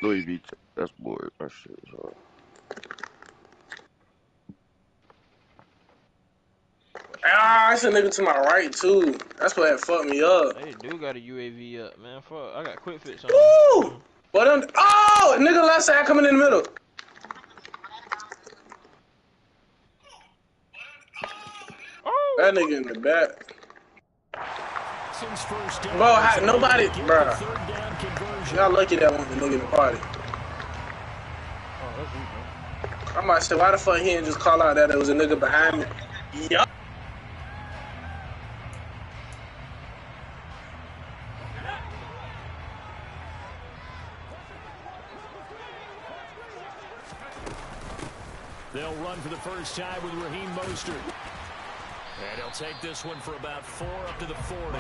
Louis V. That's boy. That shit is hard. Ah, it's a nigga to my right too. That's what had fucked me up. They do got a UAV up, man. Fuck, I got quick fix on. Woo! But oh, nigga left side coming in the middle. Oh, that nigga in the back. Bro, nobody, bro. Y'all lucky that one the nigga in the party. I might say, why the fuck he didn't just call out that there was a nigga behind me? Yup. They'll run for the first time with Raheem Mostert. And he'll take this one for about 4 up to the 40.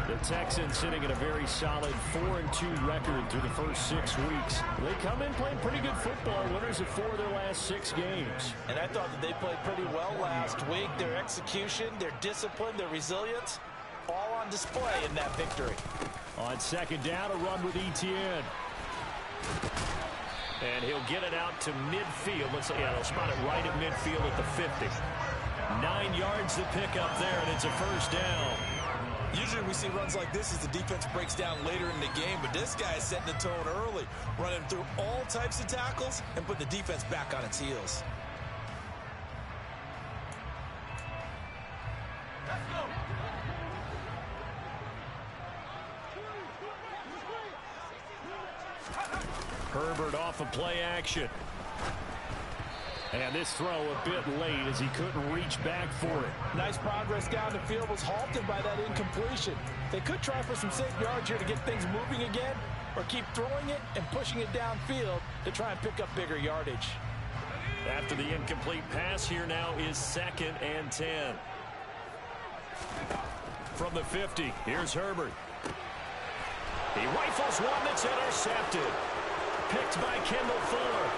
The Texans sitting at a very solid 4-2 record through the first 6 weeks. They come in playing pretty good football, winners of 4 of their last 6 games. And I thought that they played pretty well last week. Their execution, their discipline, their resilience, all on display in that victory. On second down, a run with Etienne. And he'll get it out to midfield. Let's say, they'll spot it right at midfield at the 50. 9 yards to pick up there, and it's a first down. Usually we see runs like this as the defense breaks down later in the game, but this guy is setting the tone early, running through all types of tackles and putting the defense back on its heels. Let's go. Herbert off of play action. And this throw a bit late as he couldn't reach back for it. Nice progress down the field, was halted by that incompletion. They could try for some safe yards here to get things moving again, or keep throwing it and pushing it downfield to try and pick up bigger yardage. After the incomplete pass, here now is 2nd and 10. From the 50, here's Herbert. He rifles one that's intercepted. Picked by Kendall Fuller.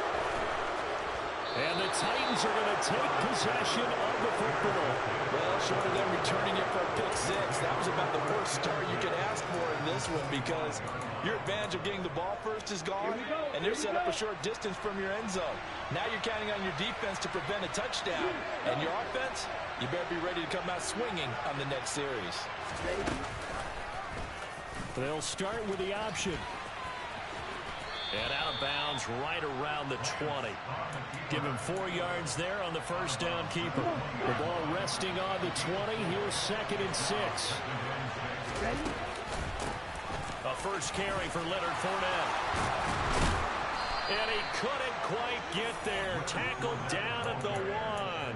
And the Titans are going to take possession of the football. Well, short of them returning it for a pick 6, that was about the worst start you could ask for in this one, because your advantage of getting the ball first is gone, and they're set up a short distance from your end zone. Now you're counting on your defense to prevent a touchdown, and your offense, you better be ready to come out swinging on the next series. They'll start with the option. And out of bounds right around the 20. Give him 4 yards there on the first down keeper. The ball resting on the 20. Here's 2nd and 6. A first carry for Leonard Fournette. And he couldn't quite get there. Tackled down at the 1.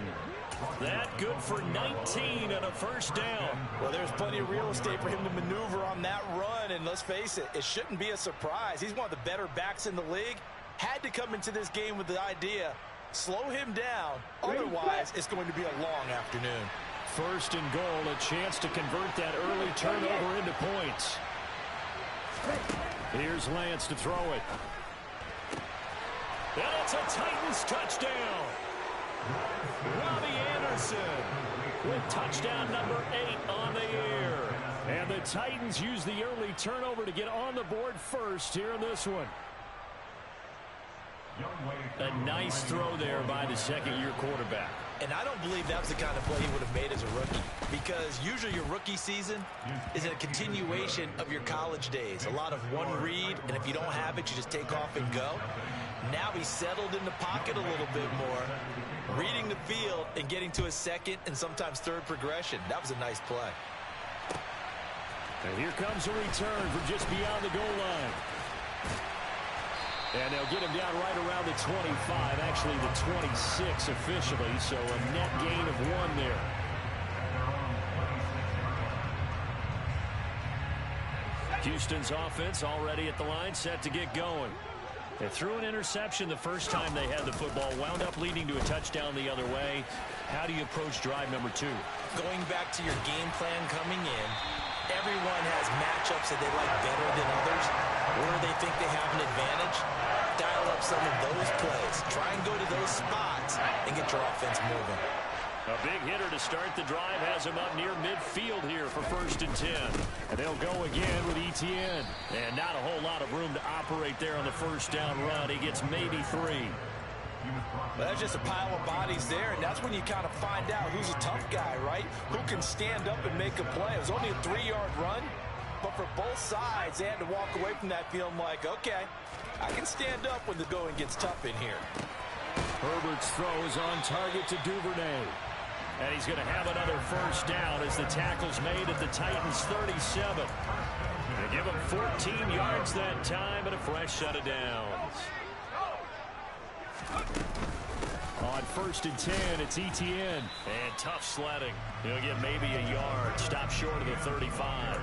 That good for 19 and a first down. Well, there's plenty of real estate for him to maneuver on that run, and let's face it, it shouldn't be a surprise. He's one of the better backs in the league. Had to come into this game with the idea, slow him down, otherwise it's going to be a long afternoon. 1st and goal, a chance to convert that early turnover into points. Here's Lance to throw it. And it's a Titans touchdown. Robbie Anderson with touchdown number 8 on the year. And the Titans use the early turnover to get on the board first here in this one. A nice throw there by the 2nd-year quarterback. And I don't believe that was the kind of play he would have made as a rookie, because usually your rookie season is a continuation of your college days. A lot of one read, and if you don't have it, you just take off and go. Now he's settled in the pocket a little bit more, reading the field and getting to his 2nd and sometimes 3rd progression. That was a nice play. And here comes a return from just beyond the goal line. And they'll get him down right around the 25, actually the 26 officially, so a net gain of 1 there. Houston's offense already at the line, set to get going. They threw an interception the first time they had the football, wound up leading to a touchdown the other way. How do you approach drive number 2? Going back to your game plan coming in, everyone has matchups that they like better than others, or they think they have an advantage. Dial up some of those plays. Try and go to those spots and get your offense moving. A big hitter to start the drive has him up near midfield here for 1st and 10. And they'll go again with Etienne. And not a whole lot of room to operate there on the 1st down run. He gets maybe 3. Well, that's just a pile of bodies there, and that's when you kind of find out who's a tough guy, right? Who can stand up and make a play. It was only a 3-yard run, but for both sides, they had to walk away from that feeling like, okay, I can stand up when the going gets tough in here. Herbert's throw is on target to Duvernay. And he's going to have another 1st down as the tackle's made at the Titans' 37. They give him 14 yards that time and a fresh set of downs. On 1st and 10, it's Etienne. And tough sledding. He'll get maybe a yard. Stop short of the 35.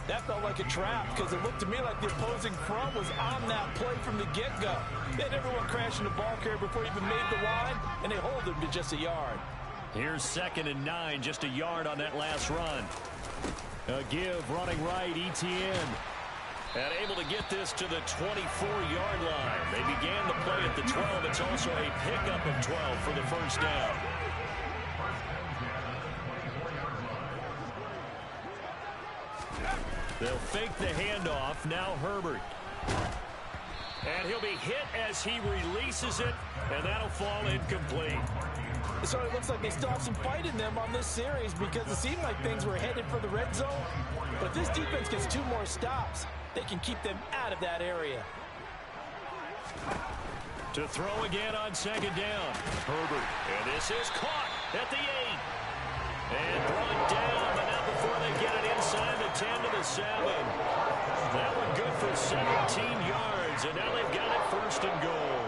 That felt like a trap because it looked to me like the opposing front was on that play from the get-go. They had everyone crashing the ball carrier before he even made the line, and they hold him to just a yard. Here's 2nd and 9, just a yard on that last run. A give running right, Etienne. And able to get this to the 24-yard line. They began the play at the 12. It's also a pickup of 12 for the 1st down. They'll fake the handoff. Now Herbert. And he'll be hit as he releases it, and that'll fall incomplete. So it looks like they still have some fight in them on this series because it seemed like things were headed for the red zone. But if this defense gets 2 more stops, they can keep them out of that area. To throw again on 2nd down. Herbert. And this is caught at the 8. And brought down, but not before they get it inside the 10 to the 7. That one good for 17 yards, and now they've got it 1st and goal.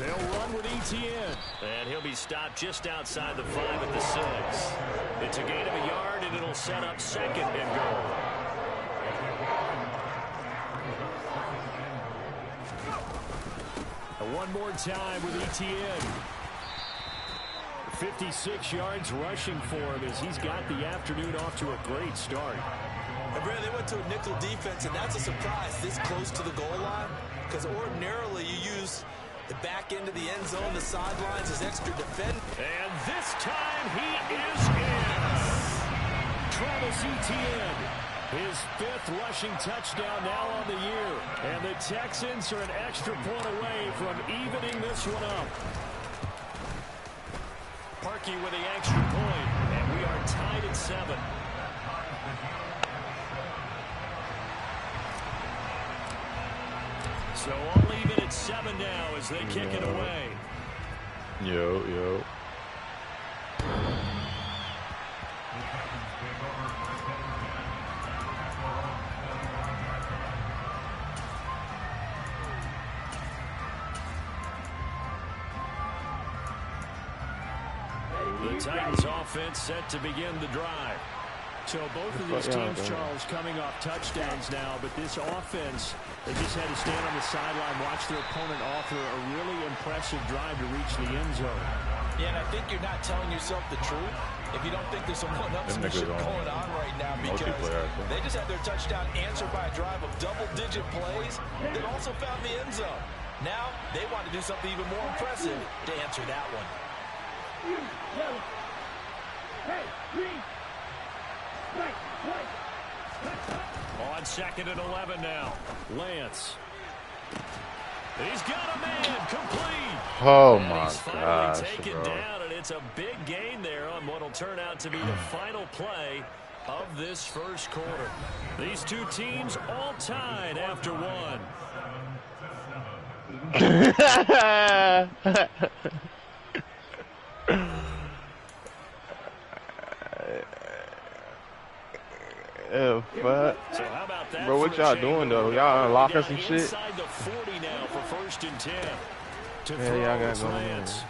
They'll run with Etienne. And he'll be stopped just outside the 5 at the 6. It's a gain of a yard, and it'll set up 2nd and goal. One more time with Etienne. 56 yards rushing for him as he's got the afternoon off to a great start. And Brad, they went to a nickel defense, and that's a surprise this close to the goal line because ordinarily you use the back end of the end zone, the sidelines as extra defend. And this time he is in. Travis Etienne, his 5th rushing touchdown now on the year. And the Texans are an extra point away from evening this one up. Parkey with the extra point, and we are tied at 7. So all even at 7 now as they kick it away. Yo. The Titans offense set to begin the drive. So both of these teams, Charles, coming off touchdowns now, but this offense, they just had to stand on the sideline, watch their opponent offer a really impressive drive to reach the end zone. Yeah, and I think you're not telling yourself the truth if you don't think there's some one-upsmanship going on right now because they just had their touchdown answered by a drive of double-digit plays that also found the end zone. Now they want to do something even more impressive to answer that one. On 2nd and 11 now. Lance. He's got a man complete. Oh and my he's finally gosh, taken bro. down, and it's a big gain there on what will turn out to be the final play of this 1st quarter. These two teams all tied after 1. Oh, fuck. So how about that? Bro, what y'all doing, though? Y'all unlocking some shit? Inside the 40 now for 1st and 10. To Yeah, throw y'all got is going on. Lance.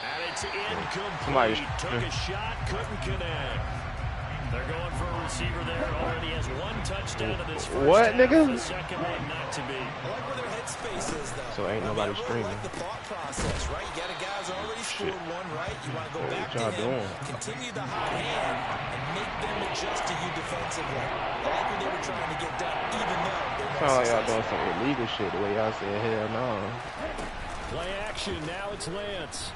And it's incomplete. Somebody- Took a shot, couldn't connect. They're going for a receiver there. Already has one touchdown in this first What, half. nigga? The second one not to be. I like where their headspace is, though. So ain't nobody I really streaming. like the thought process, right? You got a guy who's already scored one, right? You want to go back to y'all him, doing? continue the hot hand, and make them adjust to you defensively. I like what they were trying to get done, even though they Sound like y'all doing some illegal shit the way y'all said hell no. Play action. Now it's Lance.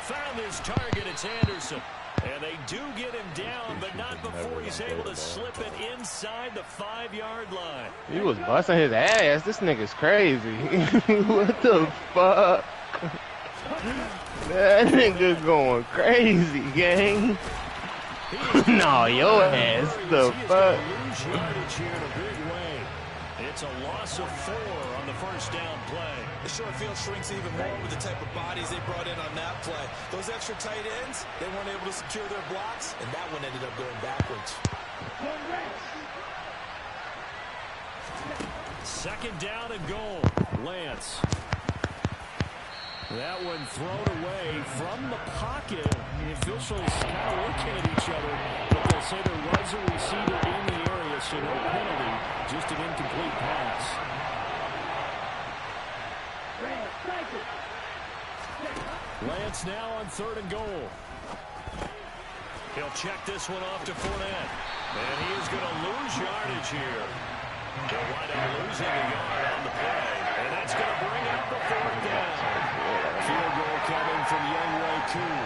Found his target. It's Anderson. And they do get him down, but not before he's able to slip it inside the 5-yard line. He was busting his ass. This nigga's crazy. What the fuck? That nigga going crazy, gang. No, your ass. The fuck? It's a loss of 4 on the first down play. The short field shrinks even more with the type of bodies they brought in on that play. Those extra tight ends, they weren't able to secure their blocks, and that one ended up going backwards. Second down and goal. Lance. That one thrown away from the pocket. The officials kind of looking at each other, but they'll say there was a receiver in the area, so no penalty, just an incomplete pass. Lance now on 3rd and goal. He'll check this one off to Fournette. And he is going to lose yardage here. They'll wind up losing a yard on the play. And that's going to bring up the 4th down. Field goal coming from Younghoe Koo.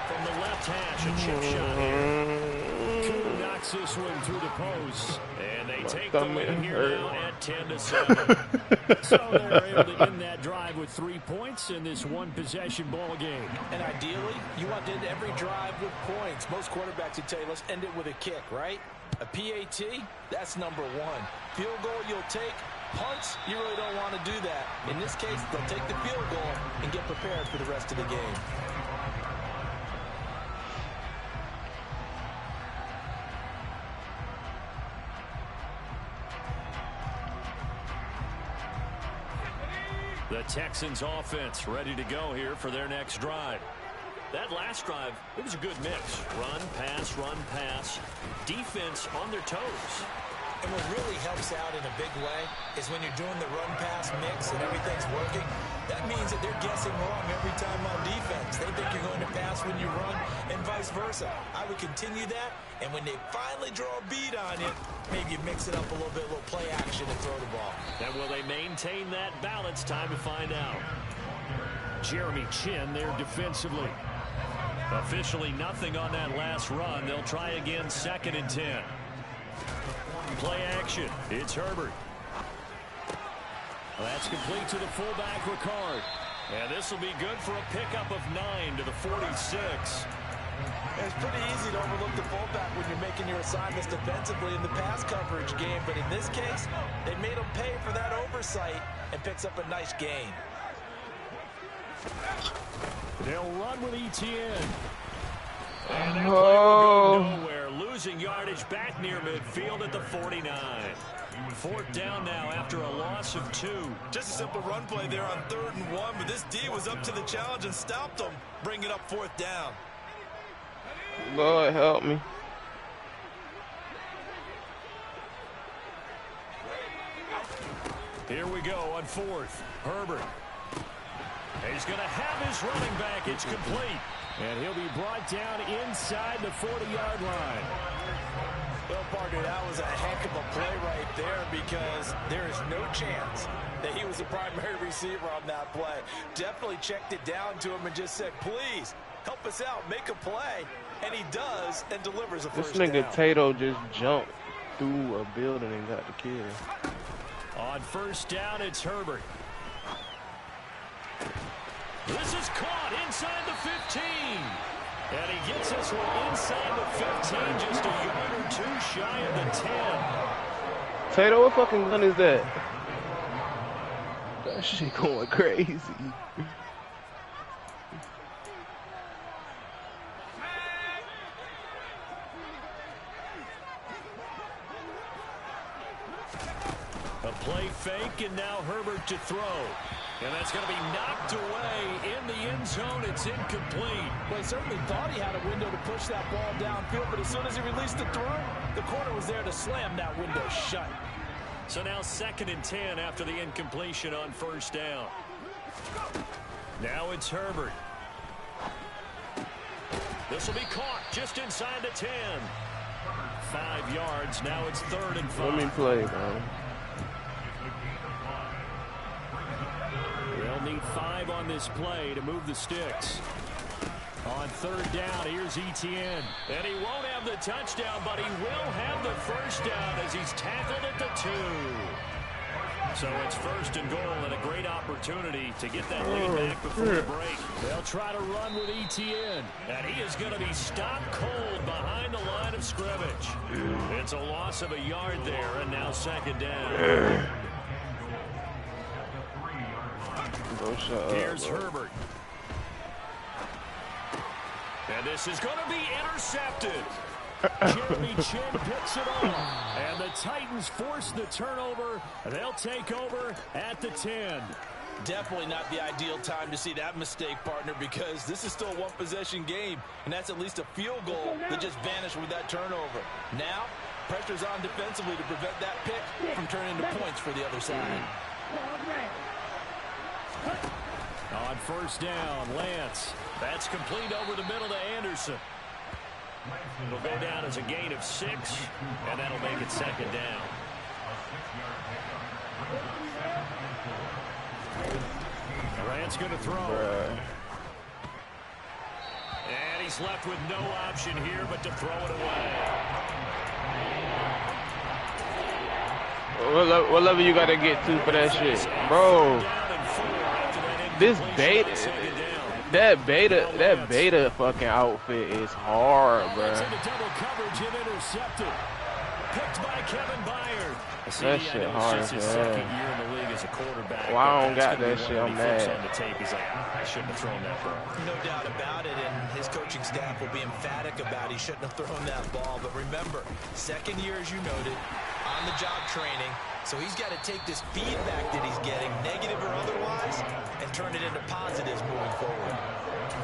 From the left hash, a chip shot here. Koo knocks this one through the post. And they take the lead here now at 10-7. So they're able to end that drive with 3 points in this one-possession ball game. And ideally, you want to end every drive with points. Most quarterbacks would tell you, let's end it with a kick, right? A PAT, that's number 1. Field goal you'll take. Punts, you really don't want to do that. In this case, they'll take the field goal and get prepared for the rest of the game. The Texans offense ready to go here for their next drive. That last drive, it was a good mix. Run, pass, defense on their toes. And what really helps out in a big way is when you're doing the run-pass mix and everything's working, that means that they're guessing wrong every time on defense. They think you're going to pass when you run and vice versa. I would continue that, and when they finally draw a beat on it, maybe you mix it up a little bit, a little play action and throw the ball. And will they maintain that balance? Time to find out. Jeremy Chin there defensively. Officially nothing on that last run. They'll try again 2nd and 10. Play action. It's Herbert. Well, that's complete to the fullback, Ricard. And this will be good for a pickup of 9 to the 46. It's pretty easy to overlook the fullback when you're making your assignments defensively in the pass coverage game. But in this case, they made him pay for that oversight and picks up a nice gain. They'll run with Etienne. And that play will go nowhere. Losing yardage back near midfield at the 49. 4th down now after a loss of 2. Just a simple run play there on 3rd and 1, but this D was up to the challenge and stopped them, bringing up 4th down. Lord help me. Here we go on 4th. Herbert. He's going to have his running back. It's complete. And he'll be brought down inside the 40-yard line. Well, partner, that was a heck of a play right there because there is no chance that he was the primary receiver on that play. Definitely checked it down to him and just said, please, help us out, make a play. And he does and delivers a first down. This nigga Tato just jumped through a building and got the kill. On 1st down, it's Herbert. This is caught inside the 15. And he gets this one inside the 15, just a yard or 2 shy of the 10. Tato, what fucking gun is that? That shit going crazy. A play fake, and now Herbert to throw. And that's going to be knocked away in the end zone. It's incomplete. Well, he certainly thought he had a window to push that ball downfield, but as soon as he released the throw, the corner was there to slam that window shut. So now 2nd and 10 after the incompletion on 1st down. Now it's Herbert. This will be caught just inside the 10. 5 yards. Now it's 3rd and 5. Let me play, man. They'll need 5 on this play to move the sticks. On 3rd down, here's Etienne. And he won't have the touchdown, but he will have the 1st down as he's tackled at the 2. So it's 1st and goal and a great opportunity to get that lead back before the break. They'll try to run with Etienne. And he is going to be stopped cold behind the line of scrimmage. It's a loss of a yard there, and now 2nd down. Here's Herbert. And this is going to be intercepted. Jeremy Chin picks it off. And the Titans force the turnover. They'll take over at the 10. Definitely not the ideal time to see that mistake, partner, because this is still a one-possession game, and that's at least a field goal that just vanished with that turnover. Now, pressure's on defensively to prevent that pick from turning into points for the other side. On 1st down, Lance. That's complete over the middle to Anderson. It'll go down as a gain of 6, and that'll make it 2nd down. Grant's going to throw. And he's left with no option here but to throw it away. What level you got to get to for that shit? Bro, this beta, that beta fucking outfit is hard, bro. Double coverage and intercepted. Picked by Kevin Byard. That shit hard as his hell. 2nd year in the league as a quarterback. Well, I don't That's got gonna be that one shit. that I'm he flips mad. on the tape. He's like, I shouldn't have thrown that ball. No doubt about it, and his coaching staff will be emphatic about he shouldn't have thrown that ball. But remember, 2nd year, as you noted, on-the-job training. So he's got to take this feedback that he's getting, negative or otherwise, and turn it into positives moving forward.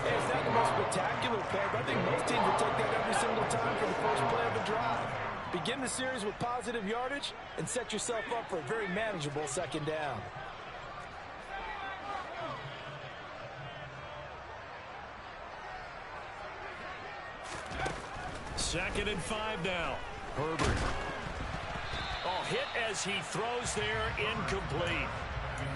Hey, it's not the most spectacular play, but I think most teams will take that every single time for the first play of the drive. Begin the series with positive yardage and set yourself up for a very manageable 2nd down. Second and 5 now. Herbert. Oh, hit as he throws there, incomplete.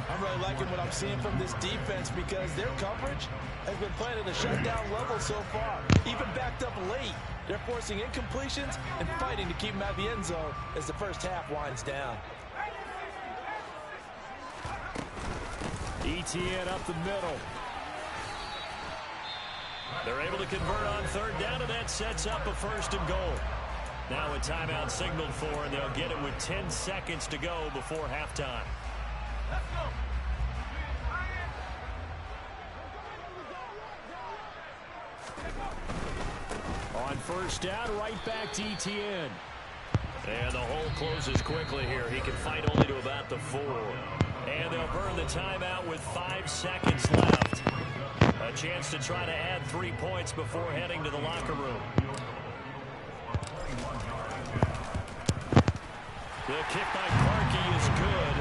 I'm really liking what I'm seeing from this defense because their coverage has been playing at a shutdown level so far. Even backed up late, they're forcing incompletions and fighting to keep them out of the end zone as the first half winds down. Etienne up the middle. They're able to convert on 3rd down, and that sets up a 1st and goal. Now a timeout signaled for, and they'll get it with 10 seconds to go before halftime. On 1st down, right back to Etienne. And the hole closes quickly here. He can fight only to about the 4. And they'll burn the timeout with 5 seconds left. A chance to try to add 3 points before heading to the locker room. The kick by Parkey is good.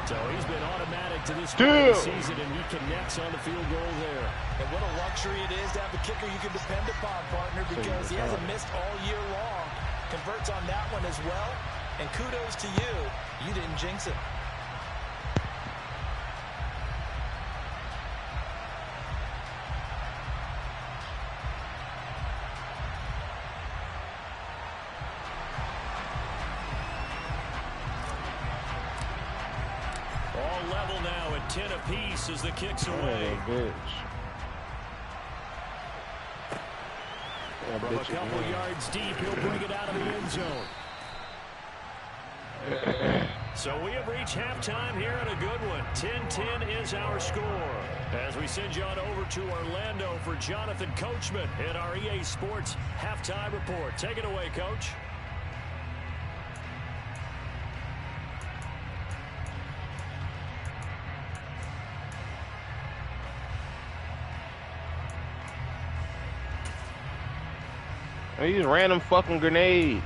So he's been automatic to this point of the season, and he connects on the field goal there. And what a luxury it is to have a kicker you can depend upon, partner, because he hasn't missed all year long. Converts on that one as well. And kudos to you. You didn't jinx it. All level now at 10 apiece as the kick's away. From a couple yards deep, he'll bring it out of the end zone. So we have reached halftime here in a good one. 10-10 is our score. As we send you on over to Orlando for Jonathan Coachman in our EA Sports Halftime Report. Take it away, Coach. These random fucking grenades.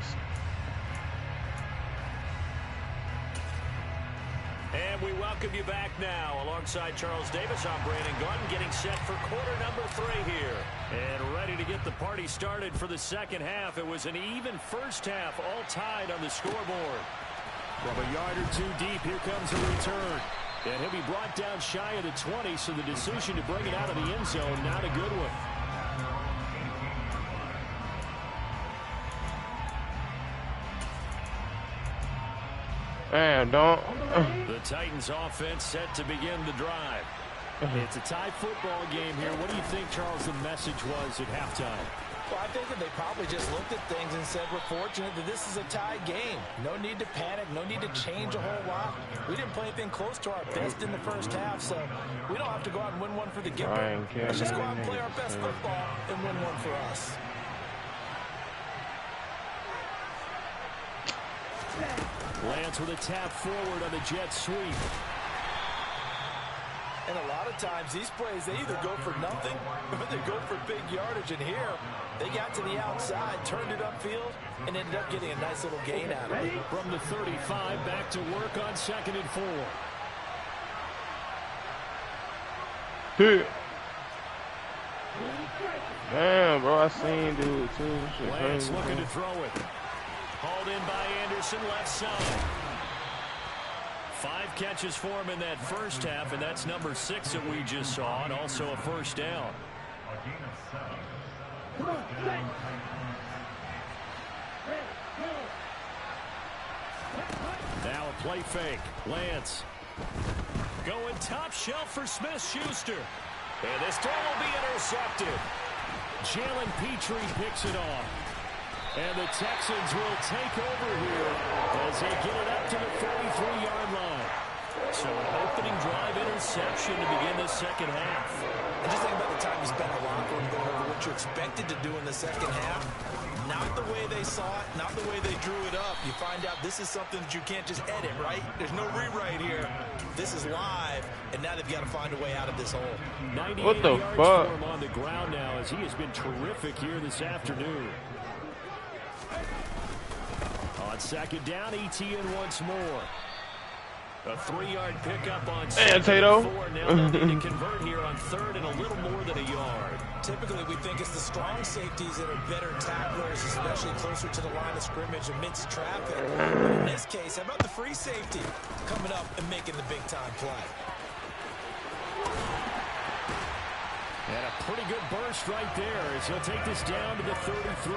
And we welcome you back now. Alongside Charles Davis, I'm Brandon Gordon, getting set for quarter number 3 here. And ready to get the party started for the second half. It was an even first half, all tied on the scoreboard. From a yard or 2 deep, here comes a return. And he'll be brought down shy of the 20, so the decision to bring it out of the end zone, not a good one. Man, don't. The Titans offense set to begin the drive. It's a tie football game here. What do you think, Charles, the message was at halftime? Well, I think that they probably just looked at things and said, we're fortunate that this is a tie game. No need to panic. No need to change a whole lot. We didn't play anything close to our best in the first half, so we don't have to go out and win one for the giver. Let's just go out and play our best football and win one for us. Lance with a tap forward on the jet sweep. And a lot of times, these plays, they either go for nothing or they go for big yardage. And here, they got to the outside, turned it upfield, and ended up getting a nice little gain out of it. From the 35, back to work on 2nd and 4. Damn, bro, I seen dude too. Lance looking to throw it. Hauled in by Anderson, left side. 5 catches for him in that first half, and that's number 6 that we just saw, and also a first down. Now a play fake. Lance going top shelf for Smith-Schuster. And this throw will be intercepted. Jalen Petrie picks it off. And the Texans will take over here as they get it up to the 43-yard line. So an opening drive interception to begin the second half. And just think about the time you spent in the locker room going over what you expected to do in the second half. Not the way they saw it, not the way they drew it up. You find out this is something that you can't just edit, right? There's no rewrite here. This is live, and now they've got to find a way out of this hole. 98 what the yards fuck? for him on the ground now as he has been terrific here this afternoon. On second down, ETN once more. A 3-yard pickup on second and 4. Now they'll need to convert here on 3rd and a little more than a yard. Typically, we think it's the strong safeties that are better tacklers, especially closer to the line of scrimmage amidst traffic. But in this case, how about the free safety coming up and making the big-time play? And a pretty good burst right there as he'll take this down to the 33.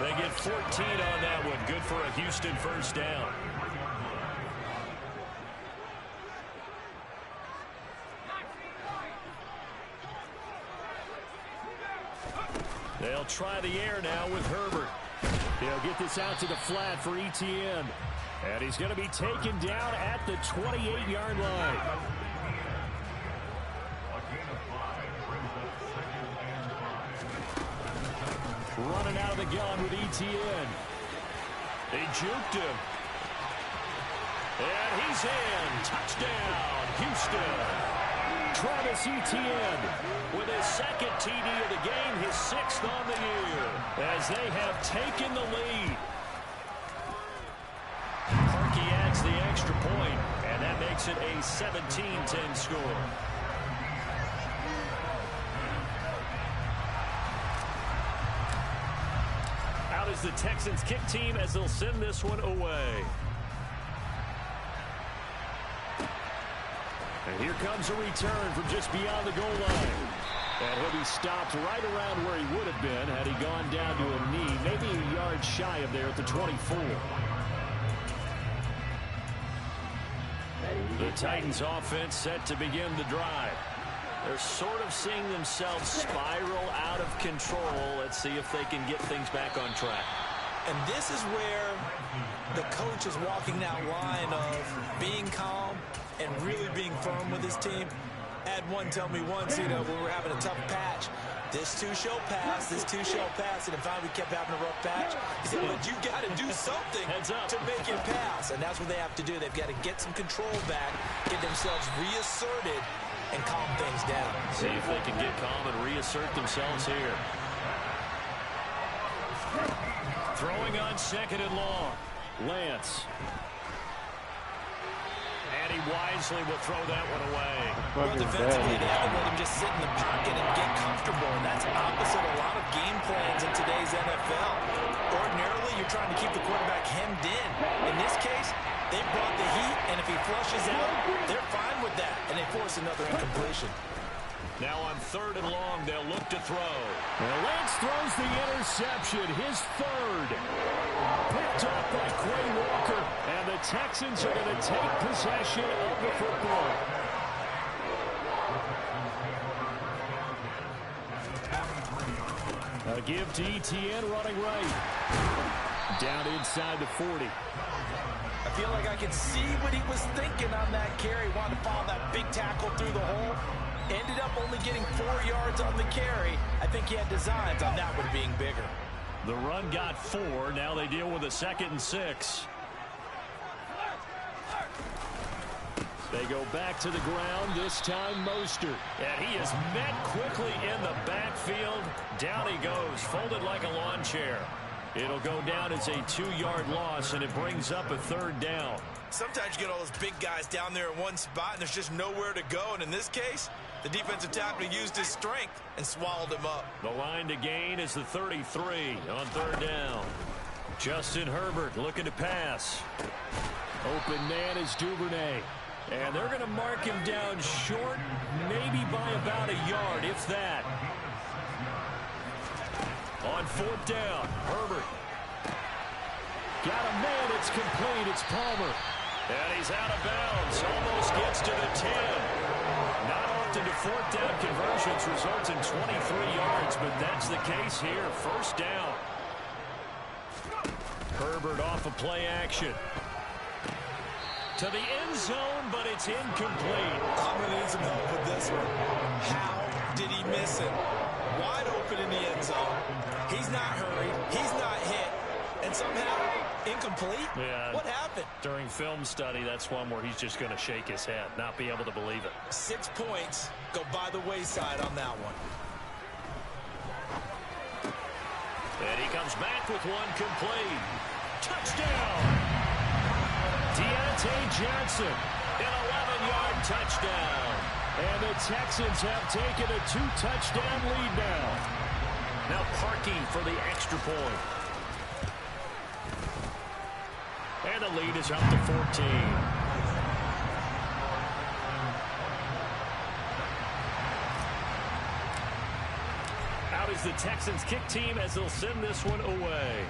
They get 14 on that one. Good for a Houston first down. They'll try the air now with Herbert. He'll get this out to the flat for ETN. And he's going to be taken down at the 28-yard line. Running out of the gun with ETN. They juked him. And he's in. Touchdown, Houston. Travis Etienne with his 2nd TD of the game, his 6th on the year, as they have taken the lead. Harkey adds the extra point, and that makes it a 17-10 score. Out is the Texans kick team as they'll send this one away. And here comes a return from just beyond the goal line. And he'll be stopped right around where he would have been had he gone down to a knee, maybe a yard shy of there at the 24. The Titans offense set to begin the drive. They're sort of seeing themselves spiral out of control. Let's see if they can get things back on track. And this is where the coach is walking that line of being calm and really being firm with his team. I had one tell me once, when we were having a tough patch, this too shall pass, this too shall pass, and if finally we kept having a rough patch, he said, but you got to do something to make it pass, and that's what they have to do. They've got to get some control back, get themselves reasserted, and calm things down. See if they can get calm and reassert themselves here. Throwing on 2nd and long. Lance. And he wisely will throw that one away. Well, defensively, they haven't let him just sit in the pocket and get comfortable, and that's opposite a lot of game plans in today's NFL. Ordinarily, you're trying to keep the quarterback hemmed in. In this case, they brought the heat, and if he flushes out, they're fine with that, and they force another incompletion. Now on 3rd and long, they'll look to throw. And Lance throws the interception, his 3rd. Picked off by Quay Walker. And the Texans are going to take possession of the football. A give to Etienne running right. Down inside the 40. I feel like I can see what he was thinking on that carry. Wanted to follow that big tackle through the hole. Ended up only getting 4 yards on the carry. I think he had designs on that one being bigger. The run got 4. Now they deal with a 2nd and 6. They go back to the ground, this time Mostert. And he is met quickly in the backfield. Down he goes, folded like a lawn chair. It'll go down as a 2-yard loss, and it brings up a 3rd down. Sometimes you get all those big guys down there in one spot, and there's just nowhere to go. And in this case, the defensive tackle used his strength and swallowed him up. The line to gain is the 33 on 3rd down. Justin Herbert looking to pass. Open man is Duvernay. And they're going to mark him down short, maybe by about a yard, if that. On 4th down, Herbert. Got a man, it's complete, it's Palmer. And he's out of bounds, almost gets to the 10. Not often do 4th down conversions result in 23 yards, but that's the case here, 1st down. Herbert off of play action. To the end zone, but it's incomplete. I'm going to need some help with this one. How did he miss it? Wide open in the end zone. He's not hurried. He's not hit. And somehow, incomplete? Yeah. What happened? During film study, that's one where he's just going to shake his head, not be able to believe it. 6 points go by the wayside on that one. And he comes back with one complete. Touchdown! Deontay Johnson, an 11-yard touchdown. And the Texans have taken a 2-touchdown lead now. Now parking for the extra point. And the lead is up to 14. Out is the Texans kick team as they'll send this one away.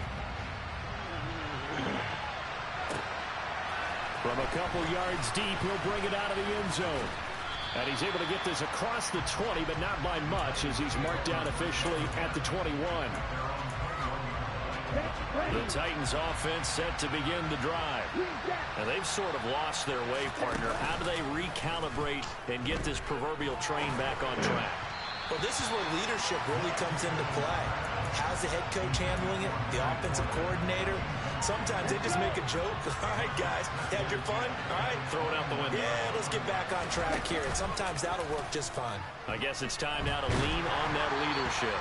From a couple yards deep, he'll bring it out of the end zone. And he's able to get this across the 20, but not by much, as he's marked down officially at the 21. The Titans offense set to begin the drive. And they've sort of lost their way, partner. How do they recalibrate and get this proverbial train back on track? Well, this is where leadership really comes into play. How's the head coach handling it? The offensive coordinator? Sometimes they just make a joke. All right, guys, had your fun? All right. Throw it out the window. Yeah, let's get back on track here. And sometimes that'll work just fine. I guess it's time now to lean on that leadership.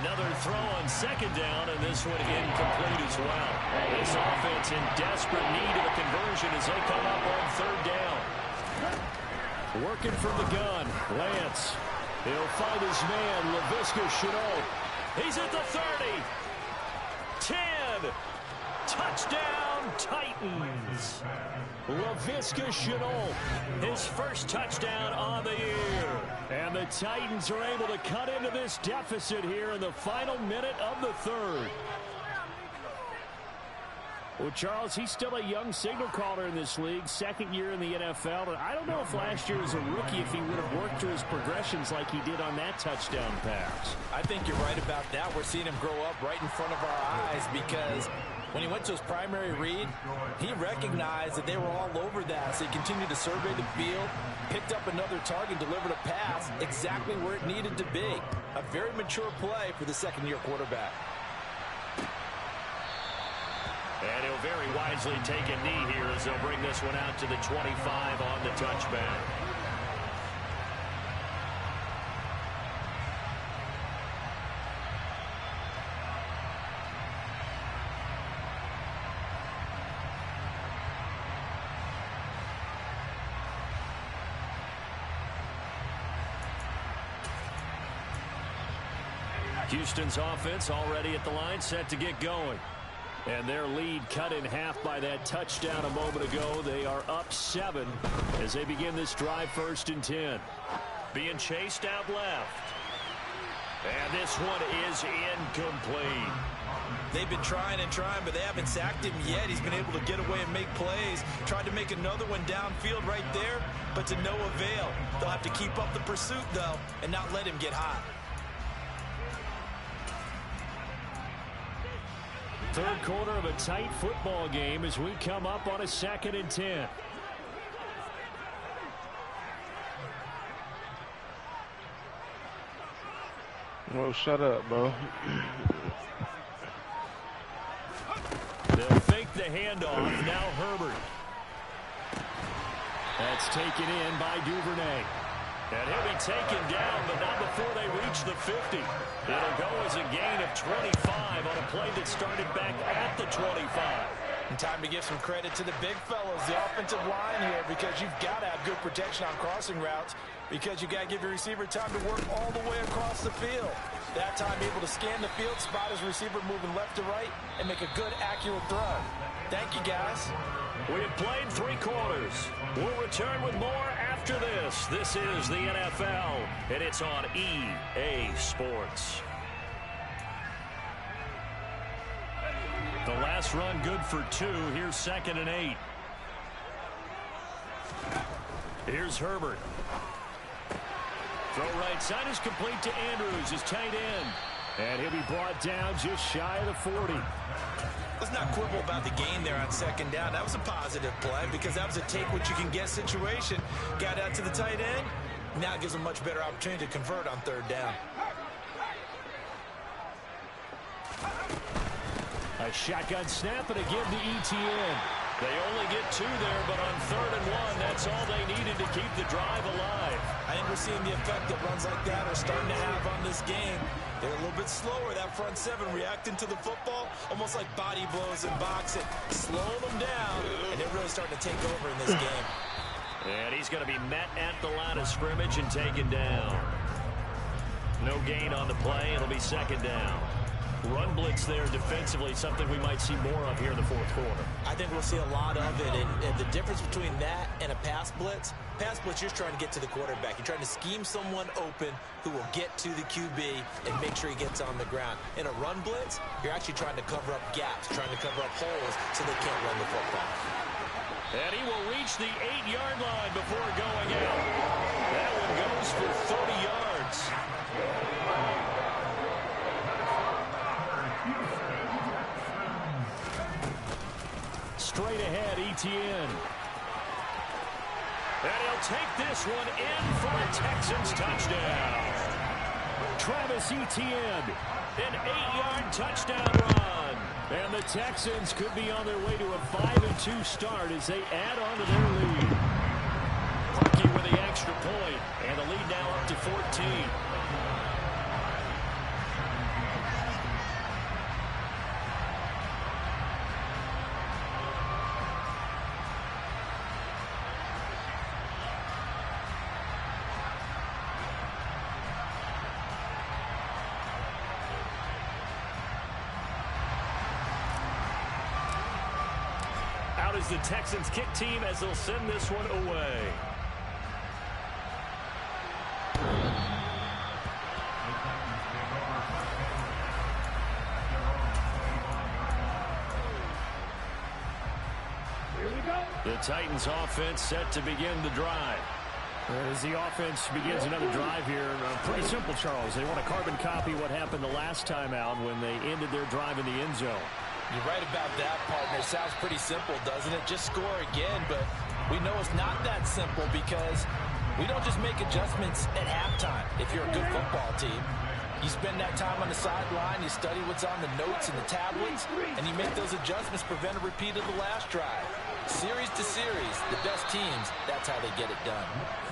Another throw on 2nd down, and this one incomplete as well. This offense in desperate need of a conversion as they come up on 3rd down. Working from the gun, Lance. He'll find his man, Laviska Shenault. He's at the 30. 10. Touchdown, Titans. Laviska Shenault, his first touchdown on the year. And the Titans are able to cut into this deficit here in the final minute of the 3rd. Well, Charles, he's still a young signal caller in this league, 2nd year in the NFL. And I don't know if last year as a rookie, if he would have worked through his progressions like he did on that touchdown pass. I think you're right about that. We're seeing him grow up right in front of our eyes because when he went to his primary read, he recognized that they were all over that. So he continued to survey the field, picked up another target, delivered a pass exactly where it needed to be. A very mature play for the 2nd-year quarterback. And he'll very wisely take a knee here as they'll bring this one out to the 25 on the touchback. Houston's offense already at the line, set to get going. And their lead cut in half by that touchdown a moment ago. They are up 7 as they begin this drive, 1st and 10. Being chased out left. And this one is incomplete. They've been trying and trying, but they haven't sacked him yet. He's been able to get away and make plays. Tried to make another one downfield right there, but to no avail. They'll have to keep up the pursuit, though, and not let him get hot. Third quarter of a tight football game as we come up on a 2nd and 10. Oh, shut up, bro. They'll fake the handoff. Now Herbert. That's taken in by Duvernay. And he'll be taken down, but not before they reach the 50. It'll go as a gain of 25 on a play that started back at the 25. And time to give some credit to the big fellas, the offensive line here, because you've got to have good protection on crossing routes, because you got to give your receiver time to work all the way across the field. That time able to scan the field, spot his receiver moving left to right, and make a good, accurate throw. Thank you, guys. We have played 3 quarters. We'll return with more after this. This is the NFL, and it's on EA Sports. The last run good for 2. Here's 2nd and 8. Here's Herbert. Throw right side is complete to Andrews, his tight end. And he'll be brought down just shy of the 40. Let's not quibble about the gain there on 2nd down. That was a positive play because that was a take-what-you-can-get situation. Got out to the tight end. Now it gives them a much better opportunity to convert on 3rd down. A shotgun snap and a give to ETN. They only get 2 there, but on 3rd and 1, that's all they needed to keep the drive alive. I think we're seeing the effect that runs like that are starting to have on this game. They're a little bit slower, that front 7 reacting to the football, almost like body blows in boxing, slowing them down, and they're really starting to take over in this game. And he's going to be met at the line of scrimmage and taken down. No gain on the play. It'll be 2nd down. Run blitz there defensively, something we might see more of here in the 4th quarter. I think we'll see a lot of it, and the difference between that and a pass blitz, you're trying to get to the quarterback. You're trying to scheme someone open who will get to the QB and make sure he gets on the ground. In a run blitz, you're actually trying to cover up gaps, trying to cover up holes so they can't run the football. And he will reach the 8-yard line before going out. That one goes for 30 yards. Straight ahead, ETN. And he'll take this one in for a Texans touchdown. Travis Etienne, an 8-yard touchdown run. And the Texans could be on their way to a 5-2 start as they add on to their lead. Lucky with the extra point, and the lead now up to 14. Is the Texans kick team as they'll send this one away. Here we go. The Titans offense set to begin the drive. As the offense begins another drive here, pretty simple, Charles. They want to carbon copy what happened the last time out when they ended their drive in the end zone. You're right about that, partner. It sounds pretty simple, doesn't it? Just score again, but we know it's not that simple because we don't just make adjustments at halftime if you're a good football team. You spend that time on the sideline, you study what's on the notes and the tablets, and you make those adjustments, prevent a repeat of the last drive. Series to series, the best teams, that's how they get it done.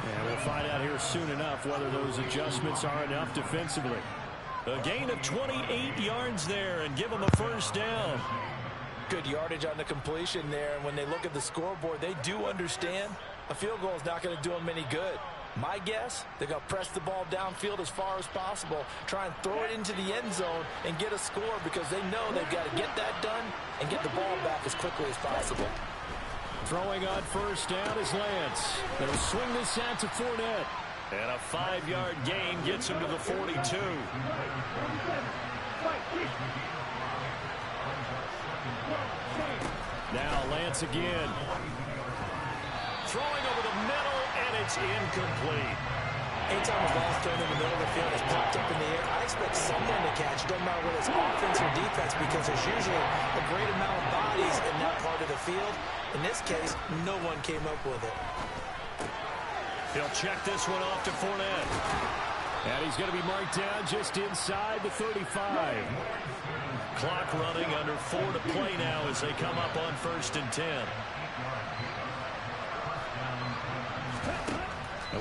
And we'll find out here soon enough whether those adjustments are enough defensively. A gain of 28 yards there and give them a 1st down. Good yardage on the completion there. And when they look at the scoreboard, they do understand a field goal is not going to do them any good. My guess, they're going to press the ball downfield as far as possible, try and throw it into the end zone and get a score because they know they've got to get that done and get the ball back as quickly as possible. Throwing on first down is Lance. They'll swing this out to Fournette. And a 5-yard gain gets him to the 42. Now Lance again. Throwing over the middle, and it's incomplete. Anytime a ball's thrown in the middle of the field, it's popped up in the air, I expect someone to catch. It doesn't matter whether it's offense or defense because there's usually a great amount of bodies in that part of the field. In this case, no one came up with it. He'll check this one off to Fournette. And he's going to be marked down just inside the 35. Clock running, under 4 to play now as they come up on 1st and 10.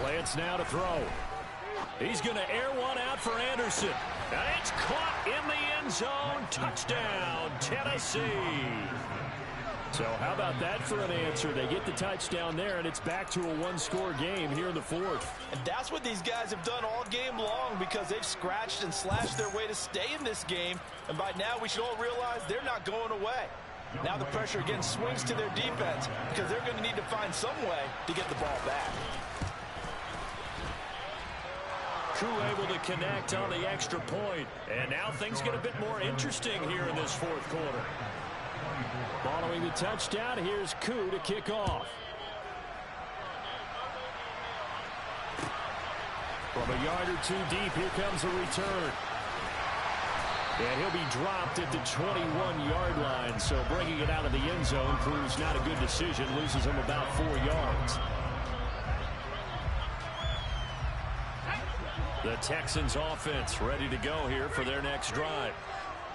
Lance now to throw. He's going to air one out for Anderson. And it's caught in the end zone. Touchdown, Tennessee. So how about that for an answer? They get the touchdown there, and it's back to a one-score game here in the 4th. And that's what these guys have done all game long because they've scratched and slashed their way to stay in this game. And by now, we should all realize they're not going away. Now the pressure again swings to their defense because they're going to need to find some way to get the ball back. Crew able to connect on the extra point. And now things get a bit more interesting here in this 4th quarter. Following the touchdown, here's Koo to kick off. From a yard or two deep, here comes a return. And he'll be dropped at the 21-yard line, so bringing it out of the end zone proves not a good decision, loses him about 4 yards. The Texans offense ready to go here for their next drive.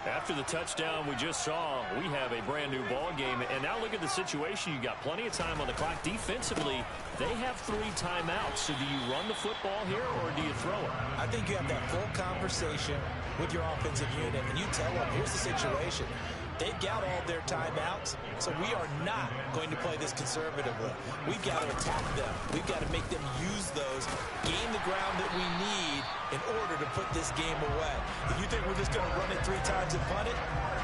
After the touchdown we just saw, we have a brand new ball game. And now look at the situation. You got plenty of time on the clock. Defensively, they have 3 timeouts. So do you run the football here or do you throw it? I think you have that full conversation with your offensive unit, and you tell them, here's the situation. They've got all their timeouts, so we are not going to play this conservatively. We've got to attack them. We've got to make them use those, gain the ground that we need in order to put this game away. If you think we're just going to run it 3 times and punt it,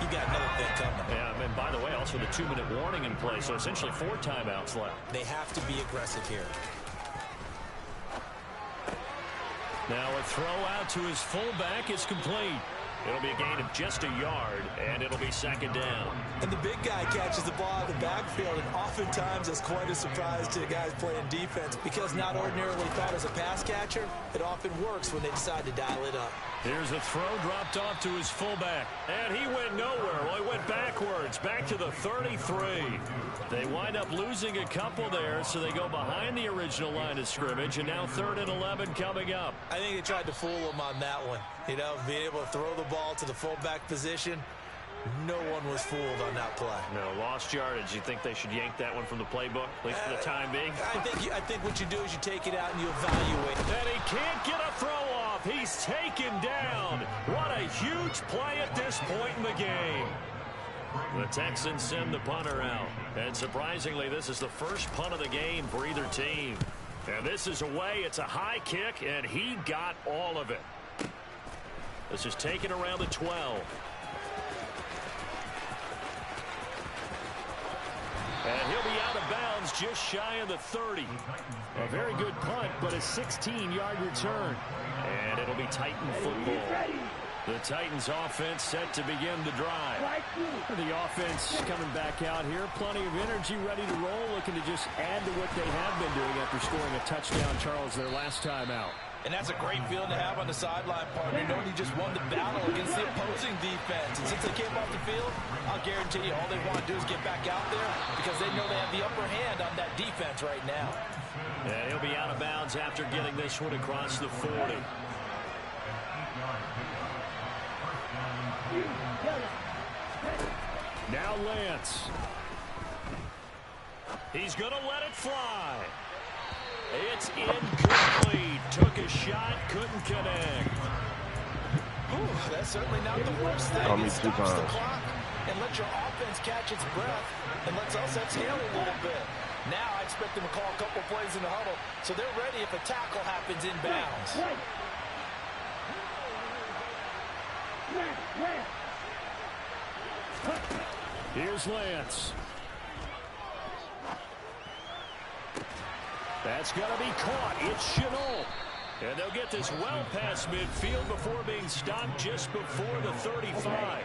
you got another thing coming. Yeah, and by the way, also the 2-minute warning in play, so essentially 4 timeouts left. They have to be aggressive here. Now a throw out to his fullback is complete. It'll be a gain of just a yard, and it'll be 2nd down. And the big guy catches the ball out of the backfield, and oftentimes it's quite a surprise to the guys playing defense because not ordinarily thought as a pass catcher, it often works when they decide to dial it up. Here's a throw dropped off to his fullback, and he went nowhere. Well, he went backwards, back to the 33. They wind up losing a couple there, so they go behind the original line of scrimmage, and now 3rd and 11 coming up. I think they tried to fool him on that one. You know, being able to throw the ball to the fullback position. No one was fooled on that play. No, lost yardage. You think they should yank that one from the playbook, at least for the time being? I think what you do is you take it out and you evaluate it. And he can't get a throw off. He's taken down. What a huge play at this point in the game. The Texans send the punter out. And surprisingly, this is the first punt of the game for either team. And this is away. It's a high kick, and he got all of it. This is taken around the 12. And he'll be out of bounds just shy of the 30. A very good punt, but a 16-yard return. And it'll be Titan football. The Titans offense set to begin the drive. The offense coming back out here. Plenty of energy, ready to roll, looking to just add to what they have been doing after scoring a touchdown, Charles, their last time out. And that's a great feeling to have on the sideline, partner, knowing you just won the battle against the opposing defense. And since they came off the field, I'll guarantee you all they want to do is get back out there because they know they have the upper hand on that defense right now. And he'll be out of bounds after getting this one across the 40. Now Lance. He's going to let it fly. It's incomplete. Took a shot, couldn't connect. Ooh, that's certainly not the worst thing. It stops the clock and lets your offense catch its breath and lets us exhale a little bit. Now I expect them to call a couple plays in the huddle, so they're ready if a tackle happens inbounds. Here's Lance. That's going to be caught. It's Chenault. And they'll get this well past midfield before being stopped just before the 35.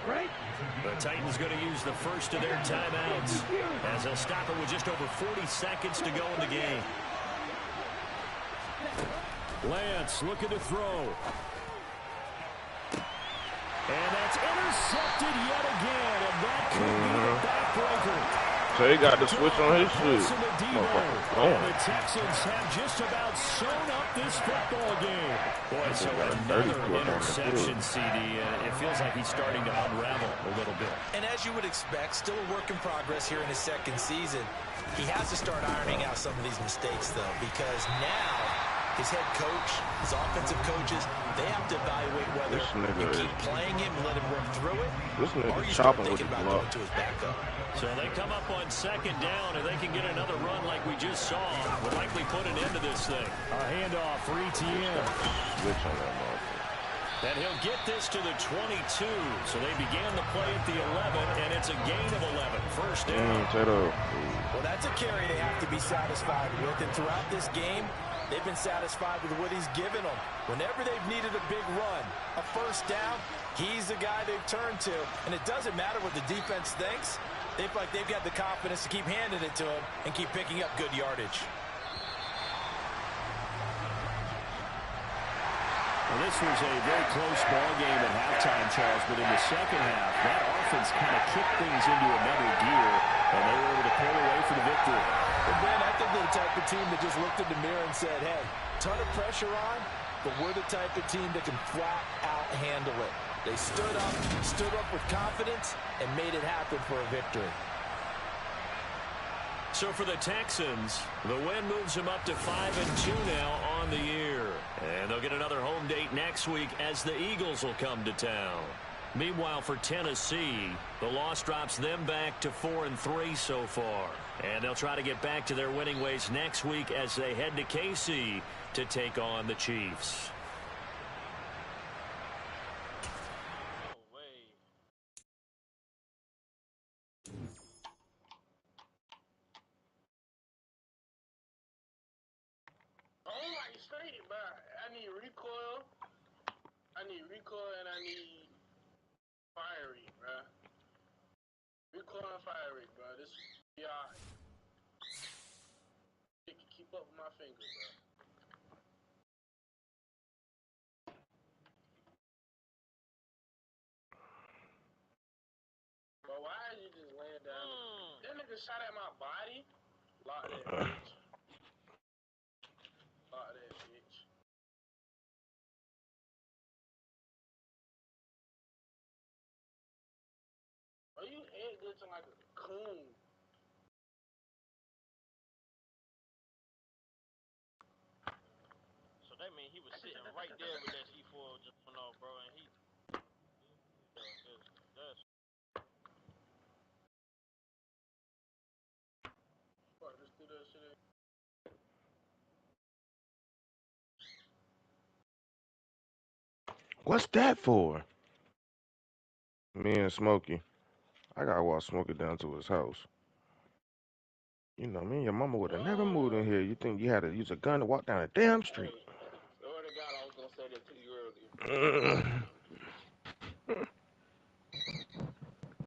The Titans going to use the first of their timeouts as they'll stop it with just over 40 seconds to go in the game. Lance looking to throw. And that's intercepted yet again, and that could be the backbreaker. So he got the switch on his shoe. And the Texans have just about sewn up this football game. Boy, so another interception, CD, and it feels like he's starting to unravel a little bit. And as you would expect, still a work in progress here in his second season. He has to start ironing out some of these mistakes, though, because now his head coach, his offensive coaches, they have to evaluate whether you keep playing him and let him work through it, or you start thinking about going to his backup. So they come up on second down, and they can get another run like we just saw. Would likely put an end to this thing. A handoff for ETN. Switch on that marker. And he'll get this to the 22. So they began the play at the 11, and it's a gain of 11. First down. Well, that's a carry they have to be satisfied with, and throughout this game, they've been satisfied with what he's given them. Whenever they've needed a big run, a first down, he's the guy they've turned to. And it doesn't matter what the defense thinks. They feel like they've got the confidence to keep handing it to him and keep picking up good yardage. Well, this was a very close ball game at halftime, Charles, but in the second half, that offense kind of kicked things into another gear, and they were able to pull away for the victory. Well, Ben, I think they're the type of team that just looked in the mirror and said, hey, ton of pressure on, but we're the type of team that can flat out handle it. They stood up with confidence, and made it happen for a victory. So for the Texans, the win moves them up to 5-2 now on the year. And they'll get another home date next week as the Eagles will come to town. Meanwhile, for Tennessee, the loss drops them back to 4-3 so far. And they'll try to get back to their winning ways next week as they head to KC to take on the Chiefs. And I need fire rate, bro. Recoil and fire rate, bro. This be alright. Keep up with my finger, bro. But why is you just laying down? That nigga shot at my body. Lock that bitch. Lock that bitch. Are you head glitching like a coon? So that means he was sitting right there with that C4 just went off, bro, and he. That's. Fuck, just do that shit. What's that for? Me and Smokey. I gotta walk Smokey down to his house. You know, me and your mama would have never moved in here. You think you had to use a gun to walk down a damn street? Swear to God, I was gonna say that to you earlier.